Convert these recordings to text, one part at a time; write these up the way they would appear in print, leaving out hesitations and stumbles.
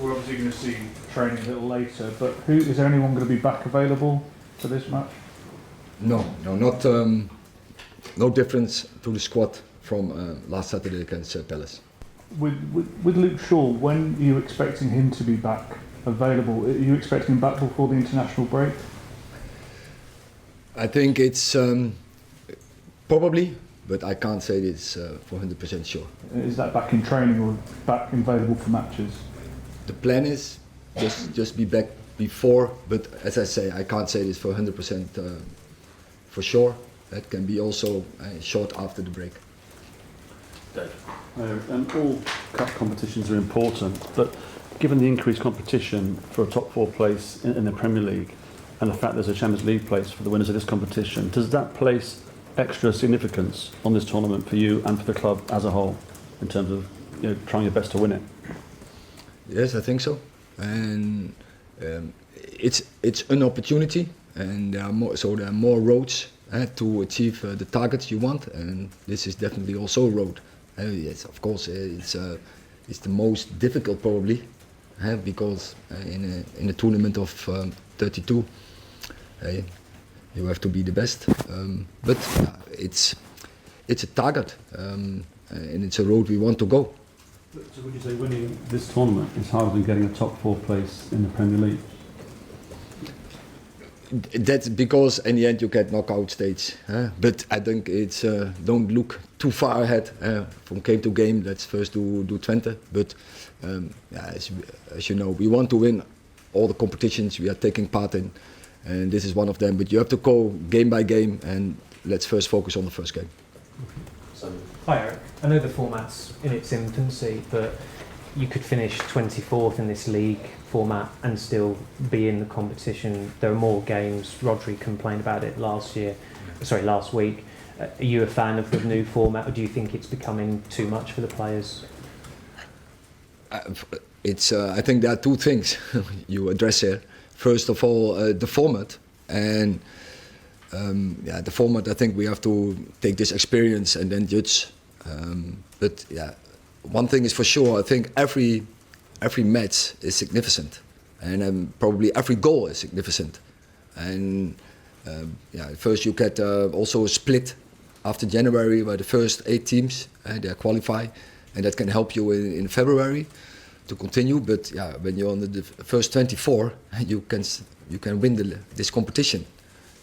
we're obviously going to see training a little later, but is there anyone going to be back available for this match? No, not no difference to the squad from last Saturday against Palace. With Luke Shaw, when are you expecting him to be back available? Are you expecting him back before the international break? I think it's probably, but I can't say this for 100% sure. Is that back in training or back available for matches? The plan is just be back before, but as I say, I can't say this for 100% for sure. That can be also short after the break. And all cup competitions are important, but given the increased competition for a top 4 place in the Premier League and the fact there's a Champions League place for the winners of this competition, does that place extra significance on this tournament for you and for the club as a whole in terms of trying your best to win it? Yes, I think so, and it's an opportunity, and there are more roads to achieve the targets you want, and this is definitely also a road. Yes, of course, it's the most difficult probably, because in a tournament of 32, you have to be the best. But it's a target, and it's a road we want to go. So would you say winning this tournament is harder than getting a top 4 place in the Premier League? That's because in the end you get knockout stage. But I think it's don't look too far ahead from game to game. Let's first do Twente. But as you know, we want to win all the competitions we are taking part in, and this is one of them. But you have to go game by game, and let's first focus on the first game. Hi Erik, I know the format's in its infancy, but you could finish 24th in this league format and still be in the competition. There are more games. Rodri complained about it last week. Are you a fan of the new format, or do you think it's becoming too much for the players? I think there are two things you address here. First of all, the format, and the format. I think we have to take this experience and then judge. But one thing is for sure. I think every match is significant, and probably every goal is significant. And first you get also a split after January, where the first 8 teams they qualify, and that can help you in February to continue. But when you're on the first 24, you can win this competition,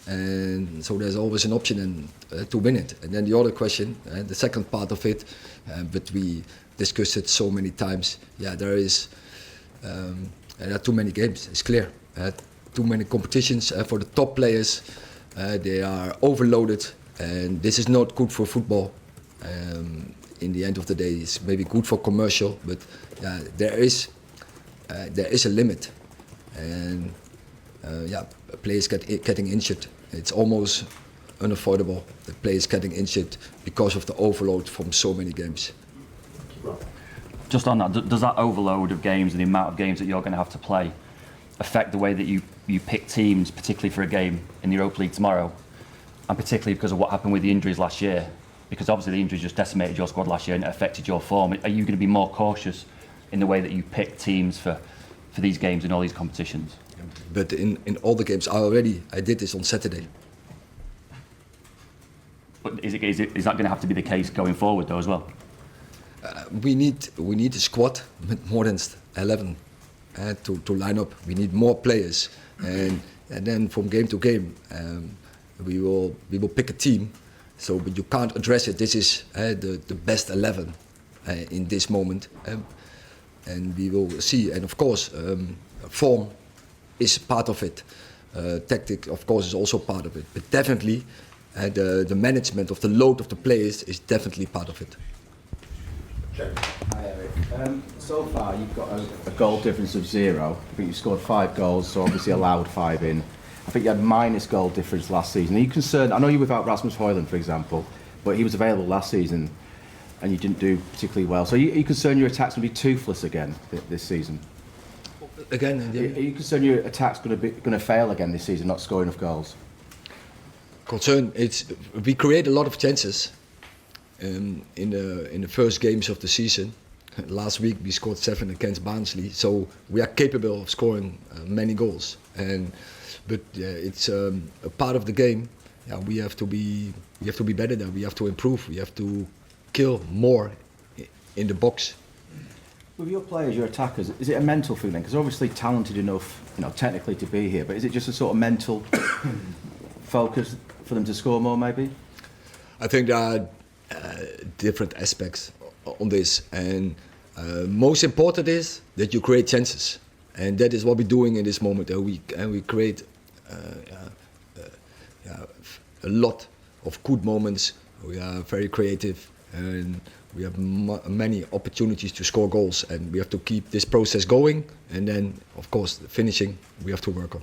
and so there's always an option to win it. And then the other question, the second part of it, but we discussed it so many times. There are too many games. It's clear. Too many competitions for the top players. They are overloaded, and this is not good for football. In the end of the day, it's maybe good for commercial, but there is a limit, and players getting injured. It's almost unavoidable. The players getting injured because of the overload from so many games. Just on that, does that overload of games and the amount of games that you're going to have to play affect the way that you pick teams, particularly for a game in the Europa League tomorrow, and particularly because of what happened with the injuries last year? Because obviously the injuries just decimated your squad last year and it affected your form. Are you going to be more cautious in the way that you pick teams for these games in all these competitions? But in all the games, I did this on Saturday. But is that going to have to be the case going forward though as well? We need a squad with more than 11 to line up. We need more players, and then from game to game, we will pick a team. So, but you can't address it. This is the best 11 in this moment, and we will see. And of course, form is part of it. Tactic, of course, is also part of it. But definitely, the management of the load of the players is definitely part of it. Hi Erik. So far you've got a goal difference of 0. I think you've scored 5 goals, so obviously allowed 5 in. I think you had minus goal difference last season. Are you concerned? I know you're without Rasmus Højlund, for example, but he was available last season and you didn't do particularly well. So are you concerned your attack's going to be toothless again this season? Again, are you concerned your attack's going to fail again this season, not scoring enough goals? Concern, we create a lot of chances in the first games of the season, Last week we scored 7 against Barnsley, so we are capable of scoring many goals. But it's a part of the game. Yeah, we have to be better there. We have to improve. We have to kill more in the box. With your players, your attackers, is it a mental feeling? Because obviously talented enough, technically to be here, but is it just a sort of mental focus for them to score more, maybe? I think there are different aspects on this, and most important is that you create chances, and that is what we're doing in this moment. We create a lot of good moments. We are very creative, and we have many opportunities to score goals, and we have to keep this process going. And then, of course, the finishing we have to work on.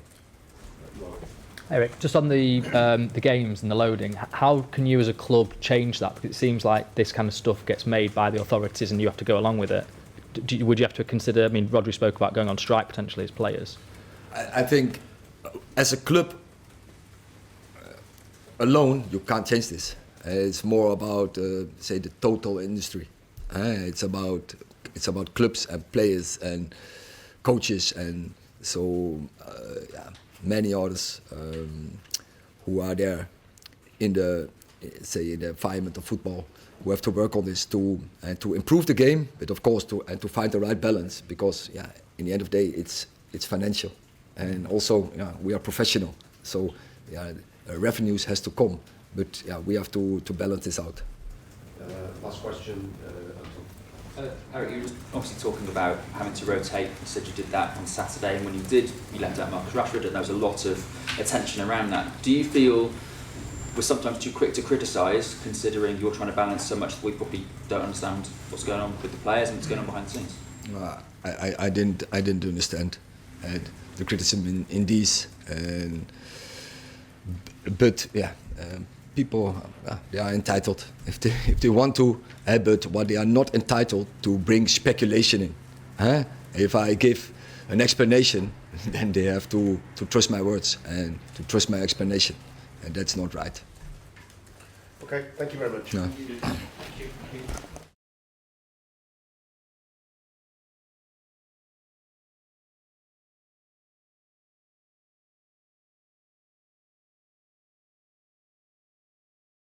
Erik, just on the games and the loading, how can you as a club change that? Because it seems like this kind of stuff gets made by the authorities and you have to go along with it. Would you have to consider, I mean, Rodri spoke about going on strike potentially as players. I think as a club alone, you can't change this. It's more about, say, the total industry. It's about clubs and players and coaches, and so many others who are there in the environment of football, who have to work on this to improve the game, but of course to find the right balance, because in the end of the day it's financial, and also we are professional, so revenues has to come, but we have to balance this out. Last question. Erik, you were obviously talking about having to rotate. You said you did that on Saturday, and when you did, you left out Marcus Rashford, and there was a lot of attention around that. Do you feel we're sometimes too quick to criticise, considering you're trying to balance so much that we probably don't understand what's going on with the players and what's going on behind the scenes? I didn't understand the criticism in these, but people they are entitled if they want to, but what they are not entitled to bring speculation in. If I give an explanation, then they have to trust my words and to trust my explanation, and that's not right. Okay, thank you very much. No. Thank you.